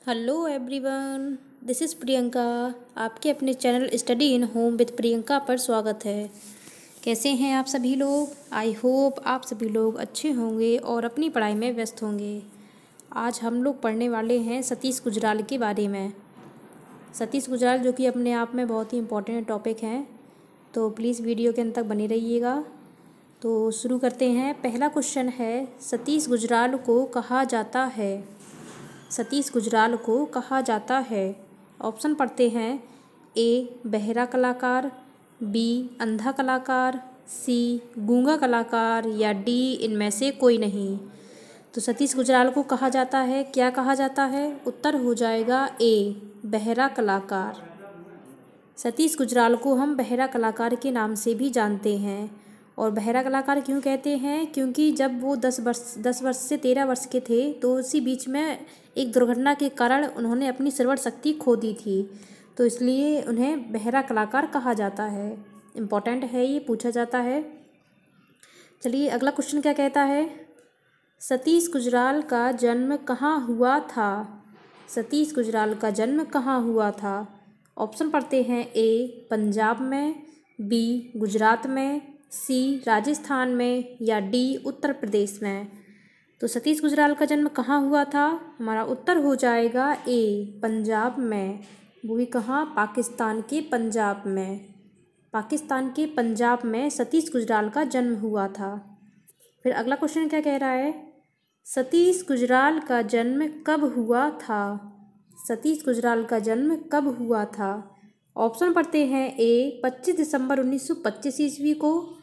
Hello everyone, this is Priyanka. आपके अपने channel study in home with Priyanka पर स्वागत है। कैसे हैं आप सभी लोग? आई होप आप सभी लोग अच्छे होंगे और अपनी पढ़ाई में व्यस्त होंगे। आज हम लोग पढ़ने वाले हैं सतीश गुजराल के बारे में। सतीश गुजराल जो कि अपने आप में बहुत ही इम्पोर्टेंट टॉपिक हैं, तो प्लीज़ वीडियो के अंत तक बने रहिएगा। तो शुरू करते हैं। पहला क्वेश्चन है, सतीश गुजराल को कहा जाता है? सतीश गुजराल को कहा जाता है। ऑप्शन पढ़ते हैं। ए बहरा कलाकार, बी अंधा कलाकार, सी गूंगा कलाकार या डी इनमें से कोई नहीं। तो सतीश गुजराल को कहा जाता है, क्या कहा जाता है? उत्तर हो जाएगा ए बहरा कलाकार। सतीश गुजराल को हम बहरा कलाकार के नाम से भी जानते हैं। और बहरा कलाकार क्यों कहते हैं? क्योंकि जब वो 10 वर्ष से 13 वर्ष के थे, तो उसी बीच में एक दुर्घटना के कारण उन्होंने अपनी श्रवण शक्ति खो दी थी, तो इसलिए उन्हें बहरा कलाकार कहा जाता है। इम्पोर्टेंट है, ये पूछा जाता है। चलिए अगला क्वेश्चन क्या कहता है। सतीश गुजराल का जन्म कहाँ हुआ था? सतीश गुजराल का जन्म कहाँ हुआ था? ऑप्शन पढ़ते हैं। ए पंजाब में, बी गुजरात में, सी राजस्थान में या डी उत्तर प्रदेश में। तो सतीश गुजराल का जन्म कहाँ हुआ था? हमारा उत्तर हो जाएगा ए पंजाब में। वो भी कहाँ? पाकिस्तान के पंजाब में। पाकिस्तान के पंजाब में सतीश गुजराल का जन्म हुआ था। फिर अगला क्वेश्चन क्या कह रहा है। सतीश गुजराल का जन्म कब हुआ था? सतीश गुजराल का जन्म कब हुआ था? ऑप्शन पढ़ते हैं। ए 25 दिसंबर 1925 ईस्वी को,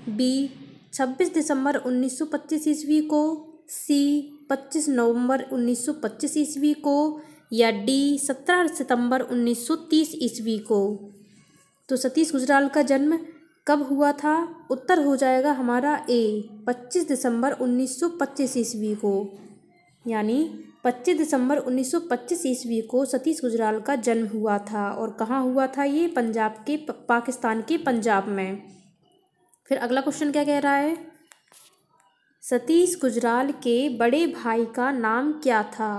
बी 26 दिसंबर 1925 ईस्वी को, सी 25 नवंबर 1925 ईस्वी को या डी 17 सितंबर 1930 ईस्वी को। तो सतीश गुजराल का जन्म कब हुआ था? उत्तर हो जाएगा हमारा ए 25 दिसंबर 1925 ईस्वी को। यानी 25 दिसंबर 1925 ईस्वी को सतीश गुजराल का जन्म हुआ था। और कहाँ हुआ था ये? पंजाब के पाकिस्तान के पंजाब में। फिर अगला क्वेश्चन क्या कह रहा है। सतीश गुजराल के बड़े भाई का नाम क्या था?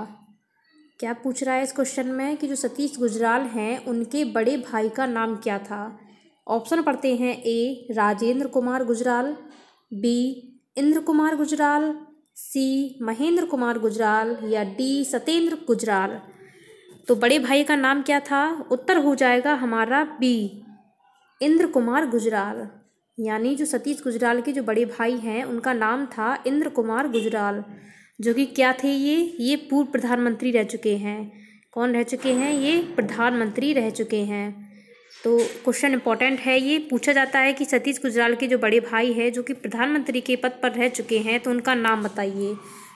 क्या पूछ रहा है इस क्वेश्चन में कि जो सतीश गुजराल हैं उनके बड़े भाई का नाम क्या था? ऑप्शन पढ़ते हैं। ए राजेंद्र कुमार गुजराल, बी इंद्र कुमार गुजराल, सी महेंद्र कुमार गुजराल या डी सत्येंद्र गुजराल। तो बड़े भाई का नाम क्या था? उत्तर हो जाएगा हमारा बी इंद्र कुमार गुजराल। यानी जो सतीश गुजराल के जो बड़े भाई हैं उनका नाम था इंद्र कुमार गुजराल, जो कि क्या थे? ये पूर्व प्रधानमंत्री रह चुके हैं। कौन रह चुके हैं? ये प्रधानमंत्री रह चुके हैं। तो क्वेश्चन इंपॉर्टेंट है, ये पूछा जाता है कि सतीश गुजराल के जो बड़े भाई हैं जो कि प्रधानमंत्री के पद पर रह चुके हैं, तो उनका नाम बताइए।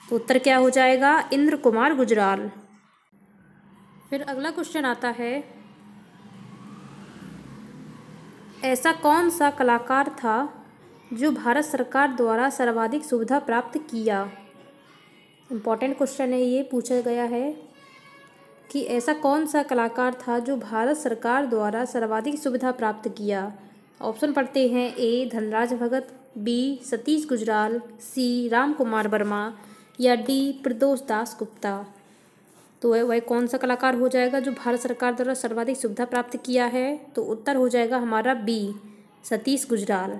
तो उत्तर क्या हो जाएगा? इंद्र कुमार गुजराल। फिर अगला क्वेश्चन आता है। ऐसा कौन सा कलाकार था जो भारत सरकार द्वारा सर्वाधिक सुविधा प्राप्त किया? इम्पॉर्टेंट क्वेश्चन है, ये पूछा गया है कि ऐसा कौन सा कलाकार था जो भारत सरकार द्वारा सर्वाधिक सुविधा प्राप्त किया। ऑप्शन पढ़ते हैं। ए धनराज भगत, बी सतीश गुजराल, सी राम कुमार वर्मा या डी प्रदोष दास गुप्ता। तो वह कौन सा कलाकार हो जाएगा जो भारत सरकार द्वारा सर्वाधिक सुविधा प्राप्त किया है? तो उत्तर हो जाएगा हमारा बी सतीश गुजराल।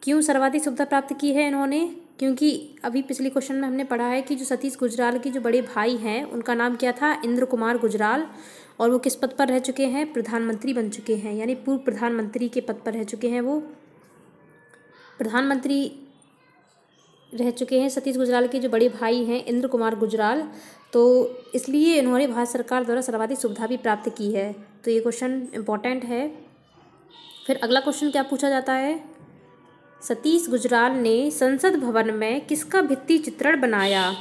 क्यों सर्वाधिक सुविधा प्राप्त की है इन्होंने? क्योंकि अभी पिछले क्वेश्चन में हमने पढ़ा है कि जो सतीश गुजराल के जो बड़े भाई हैं उनका नाम क्या था? इंद्र कुमार गुजराल। और वो किस पद पर रह चुके हैं? प्रधानमंत्री बन चुके हैं। यानी पूर्व प्रधानमंत्री के पद पर रह चुके हैं। वो प्रधानमंत्री रह चुके हैं सतीश गुजराल के जो बड़े भाई हैं इंद्र कुमार गुजराल। तो इसलिए इन्होंने भारत सरकार द्वारा सर्वाधिक सुविधा भी प्राप्त की है। तो ये क्वेश्चन इम्पॉर्टेंट है। फिर अगला क्वेश्चन क्या पूछा जाता है। सतीश गुजराल ने संसद भवन में किसका भित्ति चित्रण बनाया?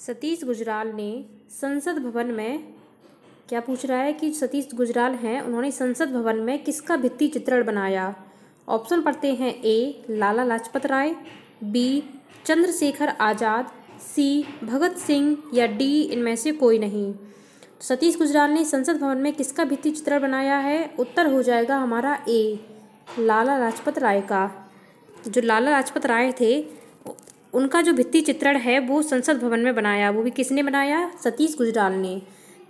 सतीश गुजराल ने संसद भवन में, क्या पूछ रहा है कि सतीश गुजराल हैं उन्होंने संसद भवन में किसका भित्ति चित्रण बनाया? ऑप्शन पढ़ते हैं। ए लाला लाजपत राय, बी चंद्रशेखर आज़ाद, सी भगत सिंह या डी इनमें से कोई नहीं। तो सतीश गुजराल ने संसद भवन में किसका भित्ति चित्रण बनाया है? उत्तर हो जाएगा हमारा ए लाला लाजपत राय का। जो लाला लाजपत राय थे उनका जो भित्ति चित्रण है वो संसद भवन में बनाया, वो भी किसने बनाया? सतीश गुजराल ने।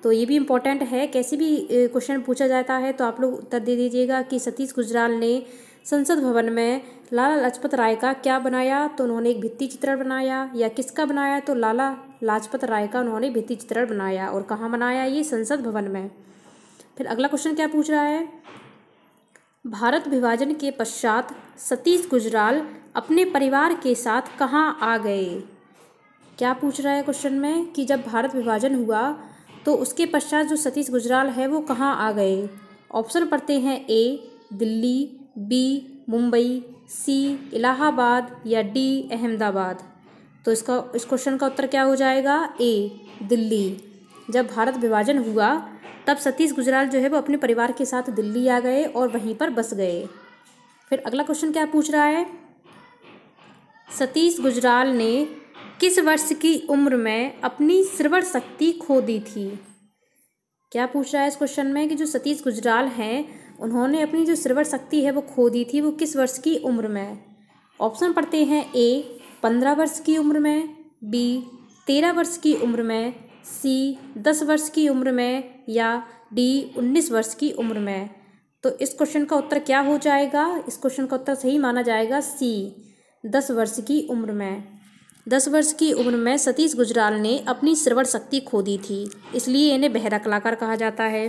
तो ये भी इम्पोर्टेंट है, कैसे भी क्वेश्चन पूछा जाता है तो आप लोग उत्तर दे दीजिएगा कि सतीश गुजराल ने संसद भवन में लाला लाजपत राय का क्या बनाया? तो उन्होंने एक भित्ति चित्रण बनाया। या किसका बनाया? तो लाला लाजपत राय का उन्होंने भित्ति चित्रण बनाया। और कहाँ बनाया? ये संसद भवन में। फिर अगला क्वेश्चन क्या पूछ रहा है? भारत विभाजन के पश्चात सतीश गुजराल अपने परिवार के साथ कहाँ आ गए? क्या पूछ रहा है क्वेश्चन में कि जब भारत विभाजन हुआ तो उसके पश्चात जो सतीश गुजराल है वो कहाँ आ गए? ऑप्शन पढ़ते हैं, ए दिल्ली, बी मुंबई, सी इलाहाबाद या डी अहमदाबाद। तो इस क्वेश्चन का उत्तर क्या हो जाएगा? ए दिल्ली। जब भारत विभाजन हुआ तब सतीश गुजराल जो है वो अपने परिवार के साथ दिल्ली आ गए और वहीं पर बस गए। फिर अगला क्वेश्चन क्या पूछ रहा है? सतीश गुजराल ने किस वर्ष की उम्र में अपनी श्रवण शक्ति खो दी थी? क्या पूछ रहा है इस क्वेश्चन में कि जो सतीश गुजराल हैं उन्होंने अपनी जो श्रवण शक्ति है वो खो दी थी, वो किस वर्ष की उम्र में? ऑप्शन पढ़ते हैं, ए 15 वर्ष की उम्र में, बी 13 वर्ष की उम्र में, सी 10 वर्ष की उम्र में या डी 19 वर्ष की उम्र में। तो इस क्वेश्चन का उत्तर क्या हो जाएगा? इस क्वेश्चन का उत्तर सही माना जाएगा सी 10 वर्ष की उम्र में। 10 वर्ष की उम्र में सतीश गुजराल ने अपनी श्रवण शक्ति खो दी थी, इसलिए इन्हें बहरा कलाकार कहा जाता है।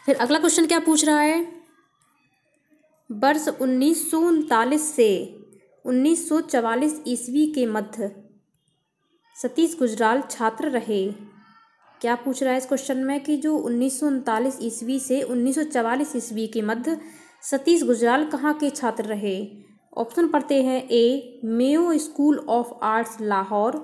फिर अगला क्वेश्चन क्या पूछ रहा है? वर्ष 1939 से 1944 ईस्वी के मध्य सतीश गुजराल छात्र रहे। क्या पूछ रहा है इस क्वेश्चन में कि जो 1939 ईस्वी से 1944 ईस्वी के मध्य सतीश गुजराल कहाँ के छात्र रहे? ऑप्शन पढ़ते हैं, A Mayo school of arts Lahore,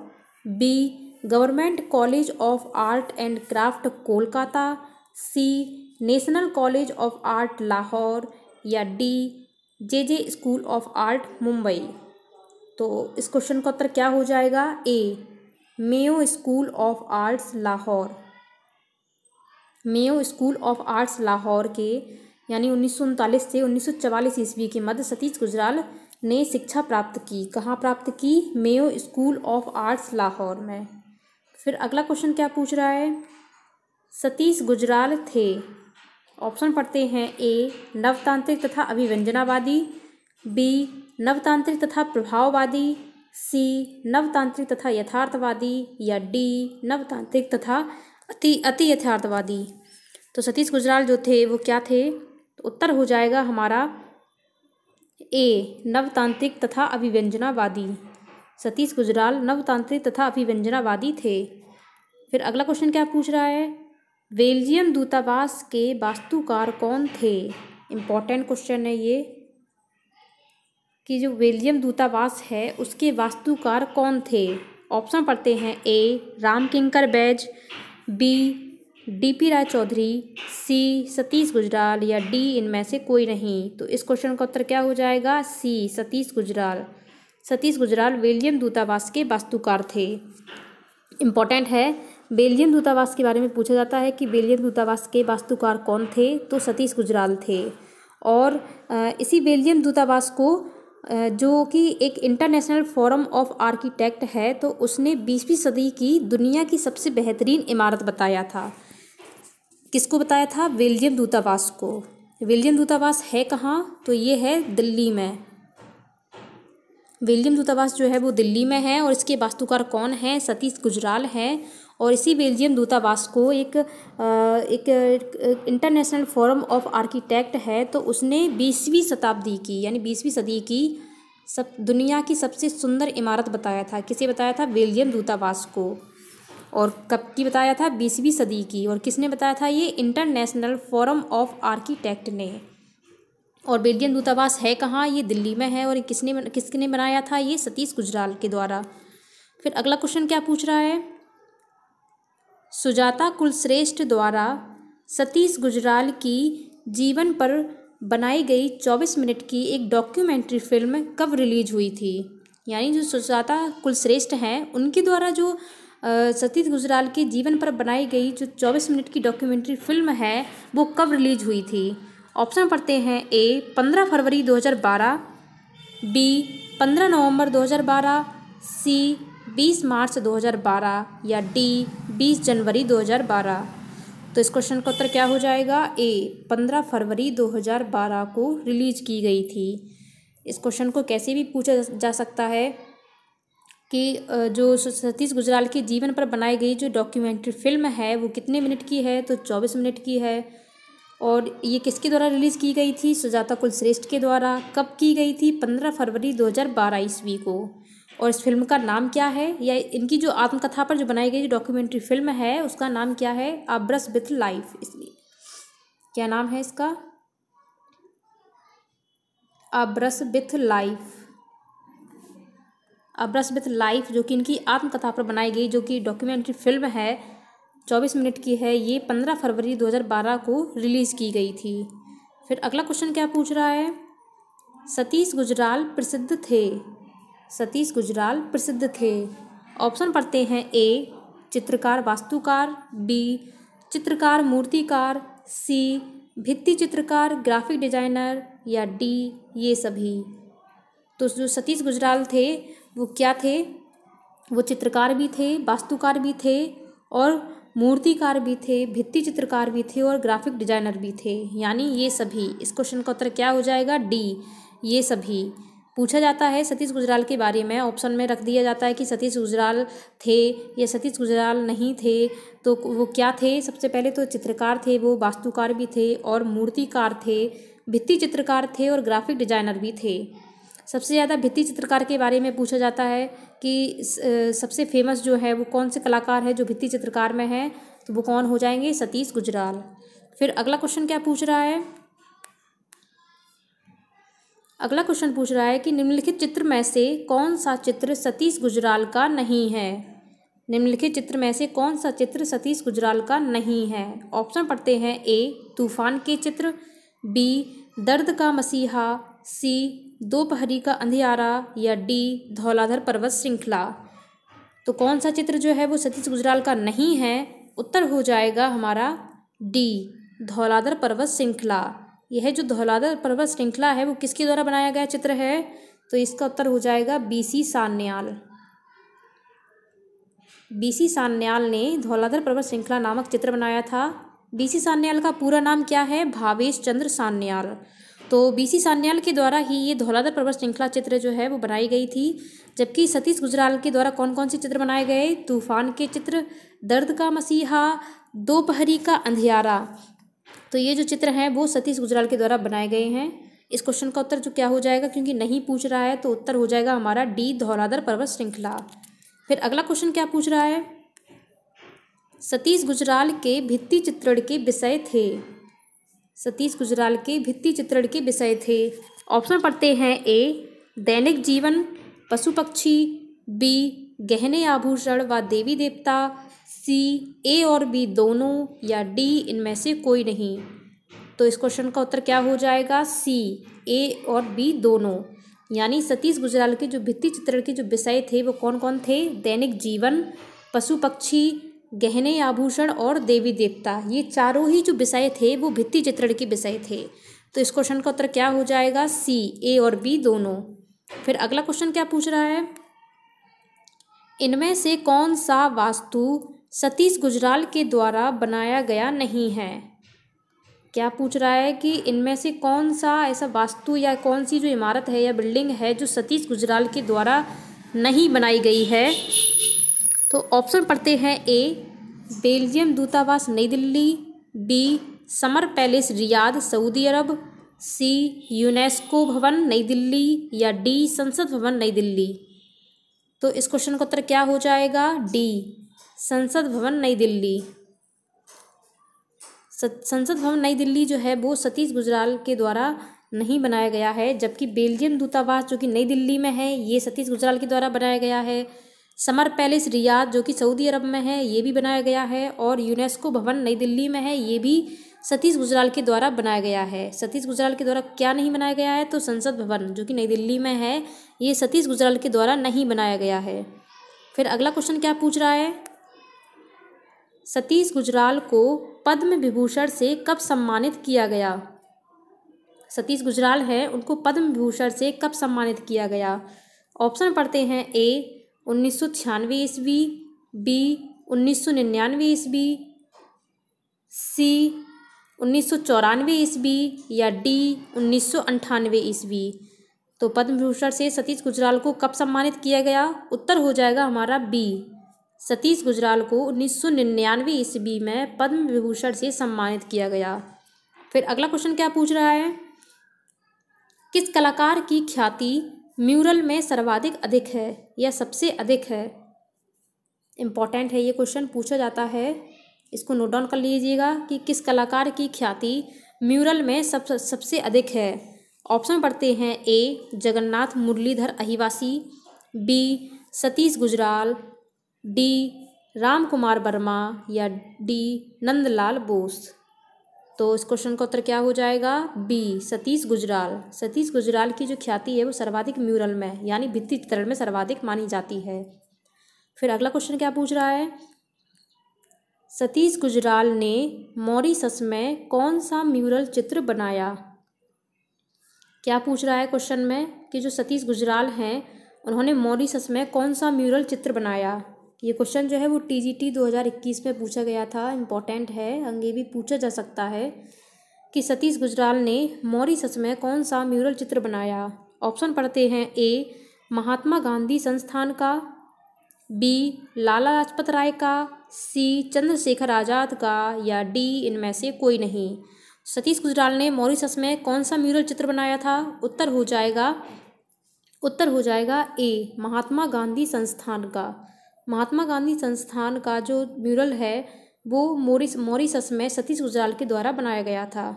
B government college of art and craft Kolkata, C national college of art Lahore या D J school of art Mumbai. तो इस क्वेश्चन का उत्तर क्या हो जाएगा? A Mayo school of arts Lahore. Mayo school of arts Lahore के यानी 1939 से 1944 ईस्वी के मध्य सतीश गुजराल ने शिक्षा प्राप्त की। कहाँ प्राप्त की? Mayo school of arts Lahore में। फिर अगला क्वेश्चन क्या पूछ रहा है? सतीश गुजराल थे, ऑप्शन पढ़ते हैं, ए नवतांत्रिक तथा अभिव्यंजनावादी, बी नवतांत्रिक तथा प्रभाववादी, सी नवतांत्रिक तथा यथार्थवादी या डी नवतांत्रिक तथा अति यथार्थवादी। तो सतीश गुजराल जो थे वो क्या थे? तो उत्तर हो जाएगा हमारा ए नवतांत्रिक तथा अभिव्यंजनावादी। सतीश गुजराल नवतांत्रिक तथा अभिव्यंजनावादी थे। फिर अगला क्वेश्चन क्या पूछ रहा है? बेल्जियम दूतावास के वास्तुकार कौन थे? इम्पॉर्टेंट क्वेश्चन है ये कि जो बेल्जियम दूतावास है उसके वास्तुकार कौन थे? ऑप्शन पढ़ते हैं, ए रामकिंकर बैज, बी डीपी राय चौधरी, सी सतीश गुजराल या डी इनमें से कोई नहीं। तो इस क्वेश्चन का उत्तर क्या हो जाएगा? सी सतीश गुजराल। सतीश गुजराल बेल्जियम दूतावास के वास्तुकार थे। इम्पॉर्टेंट है, बेल्जियम दूतावास के बारे में पूछा जाता है कि बेल्जियम दूतावास के वास्तुकार कौन थे? तो सतीश गुजराल थे। और इसी बेल्जियम दूतावास को जो कि एक इंटरनेशनल फोरम ऑफ आर्किटेक्ट है तो उसने 20वीं सदी की दुनिया की सबसे बेहतरीन इमारत बताया था। किसको बताया था? बेल्जियम दूतावास को। बेल्जियम दूतावास है कहाँ? तो ये है दिल्ली में। बेल्जियम दूतावास जो है वो दिल्ली में है और इसके वास्तुकार कौन है? सतीश गुजराल हैं। और इसी बेल्जियम दूतावास को एक इंटरनेशनल फोरम ऑफ आर्किटेक्ट है तो उसने 20वीं शताब्दी की यानी 20वीं सदी की दुनिया की सबसे सुंदर इमारत बताया था। किसे बताया था? बेल्जियम दूतावास को। और कब की बताया था? 20वीं सदी की। और किसने बताया था? ये इंटरनेशनल फोरम ऑफ आर्किटेक्ट ने। और बेल्जियम दूतावास है कहाँ? ये दिल्ली में है। और किसने बनाया था? ये सतीश गुजराल के द्वारा। फिर अगला क्वेश्चन क्या पूछ रहा है? सुजाता कुलश्रेष्ठ द्वारा सतीश गुजराल की जीवन पर बनाई गई 24 मिनट की एक डॉक्यूमेंट्री फिल्म कब रिलीज हुई थी? यानी जो सुजाता कुलश्रेष्ठ हैं उनके द्वारा जो सतीश गुजराल के जीवन पर बनाई गई जो 24 मिनट की डॉक्यूमेंट्री फिल्म है वो कब रिलीज हुई थी? ऑप्शन पढ़ते हैं, ए 15 फरवरी 2012, बी 15 नवंबर 2012, सी 20 मार्च 2012 या डी 20 जनवरी 2012। तो इस क्वेश्चन का उत्तर क्या हो जाएगा? ए 15 फरवरी 2012 को रिलीज की गई थी। इस क्वेश्चन को कैसे भी पूछा जा सकता है कि जो सतीश गुजराल के जीवन पर बनाई गई जो डॉक्यूमेंट्री फिल्म है वो कितने मिनट की है? तो 24 मिनट की है। और ये किसके द्वारा रिलीज़ की गई थी? सुजाता कुलश्रेष्ठ के द्वारा। कब की गई थी? 15 फरवरी 2012 ईस्वी को। और इस फिल्म का नाम क्या है, या इनकी जो आत्मकथा पर जो बनाई गई जो डॉक्यूमेंट्री फिल्म है उसका नाम क्या है? A brush with life. इसलिए क्या नाम है इसका? A brush with life. A brush with life जो कि इनकी आत्मकथा पर बनाई गई जो कि डॉक्यूमेंट्री फिल्म है, 24 मिनट की है। ये 15 फरवरी 2012 को रिलीज़ की गई थी। फिर अगला क्वेश्चन क्या पूछ रहा है? सतीश गुजराल प्रसिद्ध थे। सतीश गुजराल प्रसिद्ध थे। ऑप्शन पढ़ते हैं। ए चित्रकार वास्तुकार, बी चित्रकार मूर्तिकार, सी भित्ति चित्रकार ग्राफिक डिजाइनर, या डी ये सभी। तो जो सतीश गुजराल थे वो क्या थे? वो चित्रकार भी थे, वास्तुकार भी थे और मूर्तिकार भी थे, भित्ति चित्रकार भी थे और ग्राफिक डिजाइनर भी थे, यानी ये सभी। इस क्वेश्चन का उत्तर क्या हो जाएगा? डी ये सभी। पूछा जाता है सतीश गुजराल के बारे में, ऑप्शन में रख दिया जाता है कि सतीश गुजराल थे या सतीश गुजराल नहीं थे, तो वो क्या थे? सबसे पहले तो चित्रकार थे, वो वास्तुकार भी थे और मूर्तिकार थे, भित्ति चित्रकार थे और ग्राफिक डिजाइनर भी थे। सबसे ज़्यादा भित्ति चित्रकार के बारे में पूछा जाता है कि सबसे फेमस जो है वो कौन से कलाकार है जो भित्ति चित्रकार में है, तो वो कौन हो जाएंगे? सतीश गुजराल। फिर अगला क्वेश्चन क्या पूछ रहा है? अगला क्वेश्चन पूछ रहा है कि निम्नलिखित चित्र में से कौन सा चित्र सतीश गुजराल का नहीं है? निम्नलिखित चित्र में से कौन सा चित्र सतीश गुजराल का नहीं है? ऑप्शन पढ़ते हैं। ए तूफान के चित्र, बी दर्द का मसीहा, सी दोपहरी का अंधियारा, या डी धौलाधर पर्वत श्रृंखला। तो कौन सा चित्र जो है वो सतीश गुजराल का नहीं है? उत्तर हो जाएगा हमारा डी धौलाधर पर्वत श्रृंखला। यह जो धौलाधर पर्वत श्रृंखला है वो किसके द्वारा बनाया गया चित्र है? तो इसका उत्तर हो जाएगा बीसी सान्याल। बीसी सान्याल ने धौलाधर पर्वत श्रृंखला नामक चित्र बनाया था। बीसी सान्याल का पूरा नाम क्या है? भावेश चंद्र सान्याल। तो बीसी सान्याल के द्वारा ही ये धौलाधर पर्वत श्रृंखला चित्र जो है वो बनाई गई थी। जबकि सतीश गुजराल के द्वारा कौन कौन से चित्र बनाए गए? तूफान के चित्र, दर्द का मसीहा, दोपहरी का अंधियारा। तो ये जो चित्र हैं वो सतीश गुजराल के द्वारा बनाए गए हैं। इस क्वेश्चन का उत्तर जो क्या हो जाएगा, क्योंकि नहीं पूछ रहा है तो उत्तर हो जाएगा हमारा डी धौलाधर पर्वत श्रृंखला। फिर अगला क्वेश्चन क्या पूछ रहा है? सतीश गुजराल के भित्ति चित्रण के विषय थे। सतीश गुजराल के भित्ति चित्रण के विषय थे। ऑप्शन पढ़ते हैं। ए दैनिक जीवन, पशु पक्षी, बी गहने आभूषण व देवी देवता, सी ए और बी दोनों, या डी इनमें से कोई नहीं। तो इस क्वेश्चन का उत्तर क्या हो जाएगा? सी ए और बी दोनों। यानी सतीश गुजराल के जो भित्ति चित्रण के जो विषय थे वो कौन कौन थे? दैनिक जीवन, पशु पक्षी, गहने आभूषण और देवी देवता। ये चारों ही जो विषय थे वो भित्ति चित्रण के विषय थे। तो इस क्वेश्चन का उत्तर क्या हो जाएगा? सी ए और बी दोनों। फिर अगला क्वेश्चन क्या पूछ रहा है? इनमें से कौन सा वास्तु सतीश गुजराल के द्वारा बनाया गया नहीं है? क्या पूछ रहा है कि इनमें से कौन सा ऐसा वास्तु या कौन सी जो इमारत है या बिल्डिंग है जो सतीश गुजराल के द्वारा नहीं बनाई गई है? तो ऑप्शन पढ़ते हैं। ए बेल्जियम दूतावास New Delhi, B summer palace Riyadh Saudi Arab, C UNESCO Bhavan New Delhi, या डी संसद भवन नई दिल्ली। तो इस क्वेश्चन का उत्तर क्या हो जाएगा? डी संसद भवन नई दिल्ली। संसद भवन नई दिल्ली जो है वो सतीश गुजराल के द्वारा नहीं बनाया गया है। जबकि बेल्जियम दूतावास जो कि नई दिल्ली में है ये सतीश गुजराल के द्वारा बनाया गया है। समर पैलेस रियाद जो कि सऊदी अरब में है ये भी बनाया गया है। और यूनेस्को भवन नई दिल्ली में है ये भी सतीश गुजराल के द्वारा बनाया गया है। सतीश गुजराल के द्वारा क्या नहीं बनाया गया है? तो संसद भवन जो कि नई दिल्ली में है ये सतीश गुजराल के द्वारा नहीं बनाया गया है। फिर अगला क्वेश्चन क्या पूछ रहा है? सतीश गुजराल को पद्म विभूषण से कब सम्मानित किया गया? सतीश गुजराल है उनको पद्म विभूषण से कब सम्मानित किया गया? ऑप्शन पढ़ते हैं ए 1996 ईस्वी, बी 1999 ईस्वी, सी 1994 ईस्वी या डी 1998 ईस्वी। तो पद्म विभूषण से सतीश गुजराल को कब सम्मानित किया गया? उत्तर हो जाएगा हमारा बी। सतीश गुजराल को 1999 ईस्वी में पद्म विभूषण से सम्मानित किया गया। फिर अगला क्वेश्चन क्या पूछ रहा है, किस कलाकार की ख्याति म्यूरल में सर्वाधिक अधिक है या सबसे अधिक है? इम्पॉर्टेंट है, ये क्वेश्चन पूछा जाता है, इसको नोट डाउन कर लीजिएगा कि किस कलाकार की ख्याति म्यूरल में सबसे अधिक है। ऑप्शन पढ़ते हैं ए जगन्नाथ मुरलीधर अहिवासी, बी सतीश गुजराल, डी राम कुमार वर्मा या डी नंदलाल बोस। तो इस क्वेश्चन का उत्तर क्या हो जाएगा? बी सतीश गुजराल। सतीश गुजराल की जो ख्याति है वो सर्वाधिक म्यूरल में यानी भित्ति चित्रण में सर्वाधिक मानी जाती है। फिर अगला क्वेश्चन क्या पूछ रहा है, सतीश गुजराल ने मॉरिशस में कौन सा म्यूरल चित्र बनाया? क्या पूछ रहा है क्वेश्चन में कि जो सतीश गुजराल हैं उन्होंने मॉरिशस में कौन सा म्यूरल चित्र बनाया। ये क्वेश्चन जो है वो TGT 2021 में पूछा गया था, इम्पॉर्टेंट है, आगे भी पूछा जा सकता है कि सतीश गुजराल ने मॉरिशस में कौन सा म्यूरल चित्र बनाया। ऑप्शन पढ़ते हैं ए महात्मा गांधी संस्थान का, बी लाला लाजपत राय का, सी चंद्रशेखर आज़ाद का या डी इनमें से कोई नहीं। सतीश गुजराल ने मॉरिशस में कौन सा म्यूरल चित्र बनाया था? उत्तर हो जाएगा ए महात्मा गांधी संस्थान का। महात्मा गांधी संस्थान का जो म्यूरल है वो मॉरिशस में सतीश गुजराल के द्वारा बनाया गया था।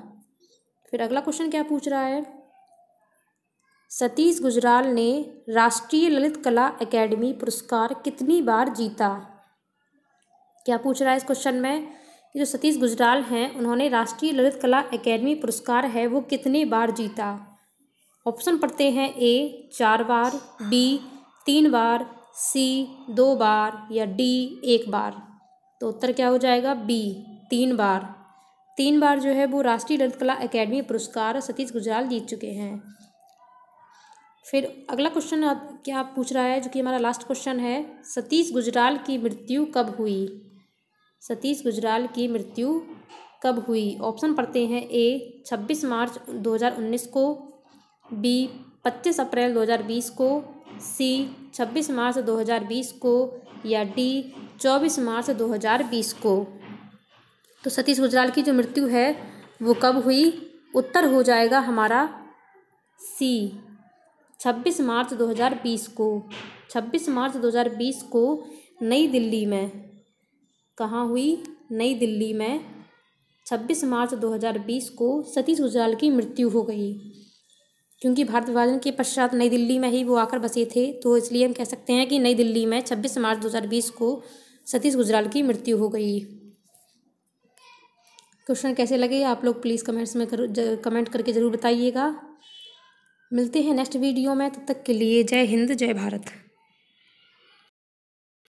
फिर अगला क्वेश्चन क्या पूछ रहा है, सतीश गुजराल ने राष्ट्रीय ललित कला अकेडमी पुरस्कार कितनी बार जीता? क्या पूछ रहा है इस क्वेश्चन में कि जो सतीश गुजराल हैं उन्होंने राष्ट्रीय ललित कला अकेडमी पुरस्कार है वो कितनी बार जीता। ऑप्शन पढ़ते हैं ए 4 बार, बी 3 बार, सी 2 बार या डी 1 बार। तो उत्तर क्या हो जाएगा? बी 3 बार। 3 बार जो है वो राष्ट्रीय ललित कला अकेडमी पुरस्कार सतीश गुजराल जीत चुके हैं। फिर अगला क्वेश्चन क्या पूछ रहा है जो कि हमारा लास्ट क्वेश्चन है, सतीश गुजराल की मृत्यु कब हुई? सतीश गुजराल की मृत्यु कब हुई? ऑप्शन पढ़ते हैं ए 26 मार्च 2019 को, बी 25 अप्रैल 2020 को, सी 26 मार्च 2020 को या डी 24 मार्च 2020 को। तो सतीश गुजराल की जो मृत्यु है वो कब हुई? उत्तर हो जाएगा हमारा सी 26 मार्च 2020 को। 26 मार्च 2020 को नई दिल्ली में, कहाँ हुई? नई दिल्ली में 26 मार्च 2020 को सतीश गुजराल की मृत्यु हो गई, क्योंकि भारत विभाजन के पश्चात नई दिल्ली में ही वो आकर बसे थे, तो इसलिए हम कह सकते हैं कि नई दिल्ली में 26 मार्च 2020 को सतीश गुजराल की मृत्यु हो गई। क्वेश्चन कैसे लगे आप लोग प्लीज़ कमेंट्स में कमेंट करके ज़रूर बताइएगा। मिलते हैं नेक्स्ट वीडियो में, तब तक के लिए जय हिंद जय भारत।